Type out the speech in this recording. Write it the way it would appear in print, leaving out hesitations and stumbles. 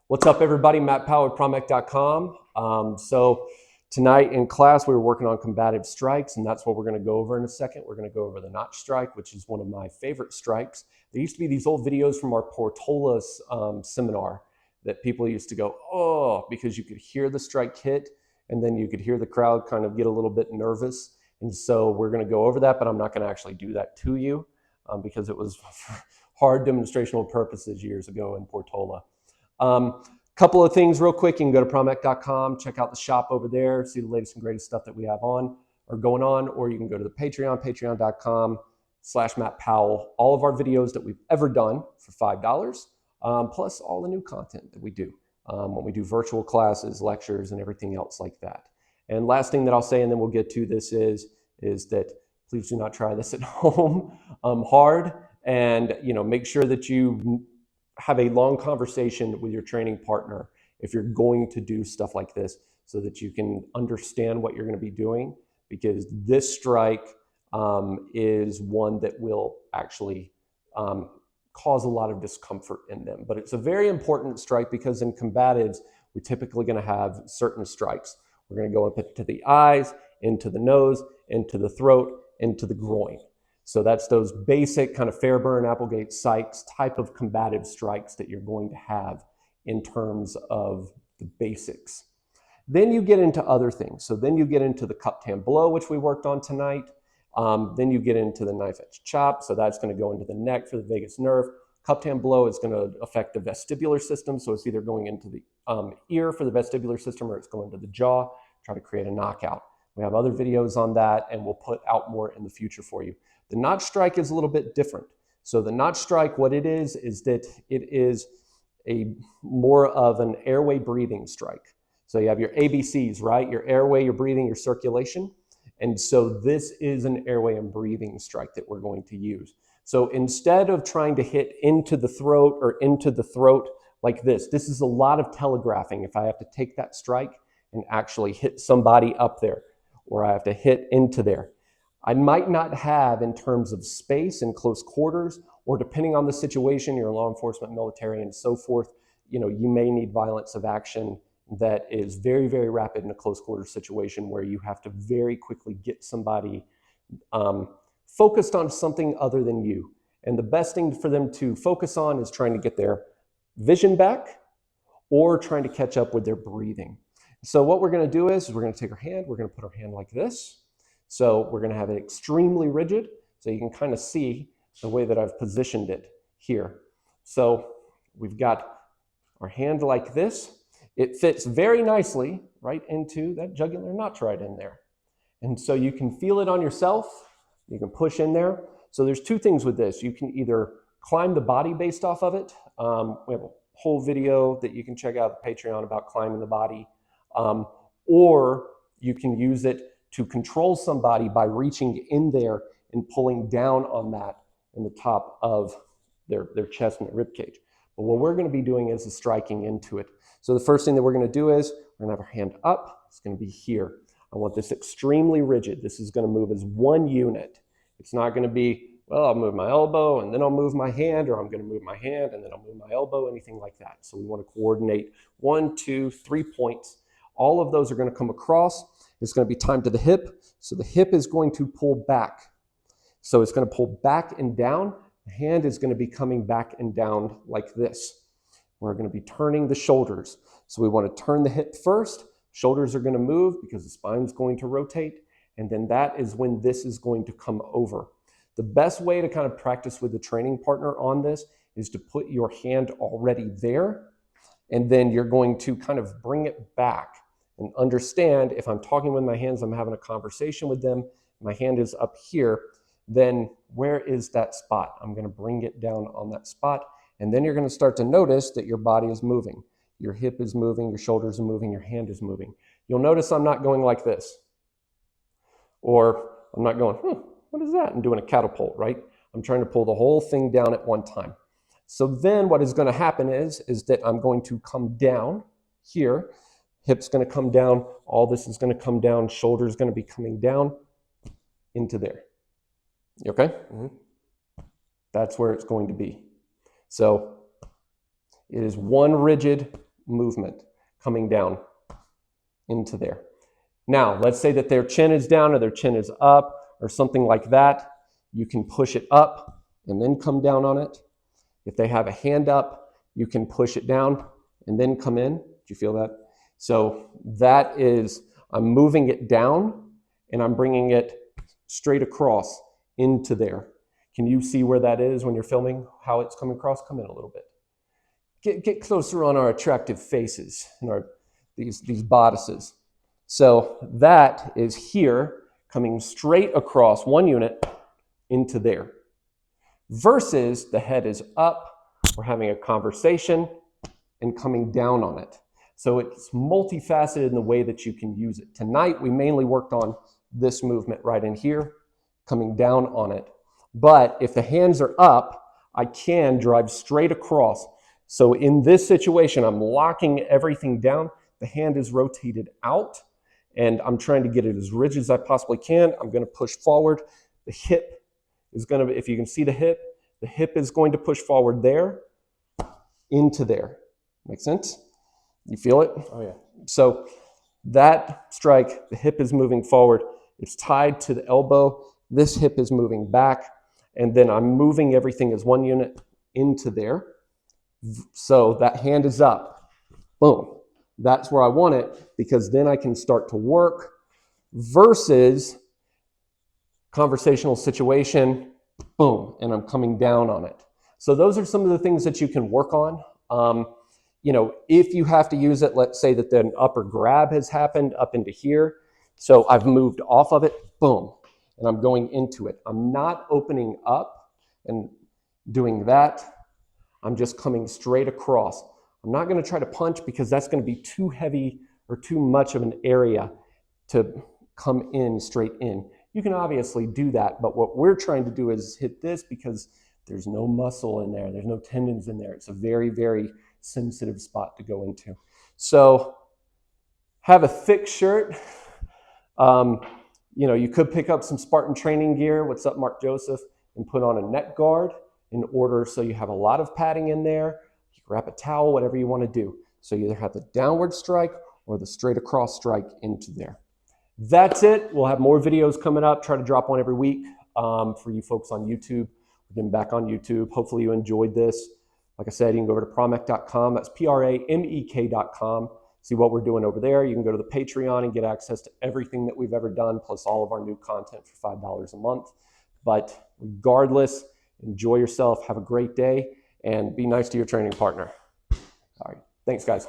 What's up, everybody? Matt Powell at promec.com. So tonight in class, we were working on combative strikes, and that's what we're going to go over in a second. We're going to go over the notch strike, which is one of my favorite strikes. There used to be these old videos from our Portola seminar that people used to go, oh, because you could hear the strike hit, and then you could hear the crowd kind of get a little bit nervous. And so we're going to go over that, but I'm not going to actually do that to you because it was for hard demonstrational purposes years ago in Portola. Couple of things real quick. You can go to promec.com, check out the shop over there, see the latest and greatest stuff that we have on or going on, or you can go to the Patreon, patreon.com/Matt Powell. All of our videos that we've ever done for $5, plus all the new content that we do when we do virtual classes, lectures, and everything else like that. And last thing that I'll say, and then we'll get to this, is that please do not try this at home hard, and make sure that you have a long conversation with your training partner if you're going to do stuff like this, so that you can understand what you're going to be doing, because this strike is one that will actually cause a lot of discomfort in them. But it's a very important strike because in combatives, we're typically going to have certain strikes. We're going to go up into the eyes, into the nose, into the throat, into the groin. So that's those basic kind of Fairburn, Applegate, Sykes type of combative strikes that you're going to have in terms of the basics. Then you get into other things. So then you get into the cupped hand blow, which we worked on tonight. Then you get into the knife edge chop. So that's going to go into the neck for the vagus nerve. Cupped hand blow is going to affect the vestibular system. So it's either going into the ear for the vestibular system or it's going to the jaw, try to create a knockout. We have other videos on that, and we'll put out more in the future for you. The notch strike is a little bit different. So the notch strike, what it is that it is a more of an airway breathing strike. So you have your ABCs, right? Your airway, your breathing, your circulation. And so this is an airway and breathing strike that we're going to use. So instead of trying to hit into the throat or into the throat like this is a lot of telegraphing. If I have to take that strike and actually hit somebody up there, or I have to hit into there, I might not have, in terms of space and close quarters, or depending on the situation, you're law enforcement, military, and so forth, you may need violence of action that is very, very rapid in a close quarters situation where you have to very quickly get somebody focused on something other than you. And the best thing for them to focus on is trying to get their vision back or trying to catch up with their breathing. So what we're going to do is we're going to take our hand, we're going to put our hand like this. So we're going to have it extremely rigid, so you can kind of see the way that I've positioned it here. So we've got our hand like this. It fits very nicely right into that jugular notch right in there. And so you can feel it on yourself. You can push in there. So there's two things with this. You can either climb the body based off of it. We have a whole video that you can check out on Patreon about climbing the body. Or you can use it to control somebody by reaching in there and pulling down on that in the top of their chest and their rib cage. But what we're going to be doing is striking into it. So the first thing that we're going to do is we're going to have our hand up. It's going to be here. I want this extremely rigid. This is going to move as one unit. It's not going to be, well, I'll move my elbow and then I'll move my hand, or I'm going to move my hand and then I'll move my elbow, anything like that. So we want to coordinate 1, 2, 3 points. All of those are going to come across. It's going to be timed to the hip. So the hip is going to pull back. So it's going to pull back and down. The hand is going to be coming back and down like this. We're going to be turning the shoulders. So we want to turn the hip first. Shoulders are going to move because the spine is going to rotate. And then that is when this is going to come over. The best way to kind of practice with the training partner on this is to put your hand already there. And then you're going to kind of bring it back. And understand, if I'm talking with my hands, I'm having a conversation with them, my hand is up here, then where is that spot? I'm going to bring it down on that spot, and then you're going to start to notice that your body is moving. Your hip is moving, your shoulders are moving, your hand is moving. You'll notice I'm not going like this. Or I'm not going, what is that? I'm doing a catapult, right? I'm trying to pull the whole thing down at one time. So then what is going to happen is that I'm going to come down here. Hip's going to come down, all this is going to come down, shoulder's going to be coming down into there. You okay? Mm-hmm. That's where it's going to be. So it is one rigid movement coming down into there. Now, let's say that their chin is down or their chin is up or something like that. You can push it up and then come down on it. If they have a hand up, you can push it down and then come in. Do you feel that? So that is, I'm moving it down and I'm bringing it straight across into there. Can you see where that is when you're filming, how it's coming across? Come in a little bit. Get closer on our attractive faces and these bodices. So that is here coming straight across one unit into there. Versus the head is up, we're having a conversation and coming down on it. So it's multifaceted in the way that you can use it. Tonight, we mainly worked on this movement right in here, coming down on it. But if the hands are up, I can drive straight across. So in this situation, I'm locking everything down. The hand is rotated out, and I'm trying to get it as rigid as I possibly can. I'm going to push forward. The hip is going to, if you can see the hip is going to push forward there, into there. Make sense? You feel it? Oh yeah. So that strike, the hip is moving forward. It's tied to the elbow. This hip is moving back. And then I'm moving everything as one unit into there. So that hand is up. Boom. That's where I want it, because then I can start to work versus conversational situation, boom, and I'm coming down on it. So those are some of the things that you can work on. You know, if you have to use it, let's say that an upper grab has happened up into here. So I've moved off of it, boom, and I'm going into it. I'm not opening up and doing that. I'm just coming straight across. I'm not going to try to punch because that's going to be too heavy or too much of an area to come in straight in. You can obviously do that, but what we're trying to do is hit this because there's no muscle in there. There's no tendons in there. It's a very, very sensitive spot to go into. So have a thick shirt. You know, you could pick up some Spartan training gear. What's up, Mark Joseph? And put on a neck guard in order so you have a lot of padding in there. You can wrap a towel, whatever you want to do. So you either have the downward strike or the straight across strike into there. That's it. We'll have more videos coming up. Try to drop one every week for you folks on YouTube. We're getting back on YouTube. Hopefully you enjoyed this. Like I said, you can go over to pramek.com. That's pramek.com. See what we're doing over there. You can go to the Patreon and get access to everything that we've ever done, plus all of our new content for $5 a month. But regardless, enjoy yourself. Have a great day and be nice to your training partner. All right. Thanks, guys.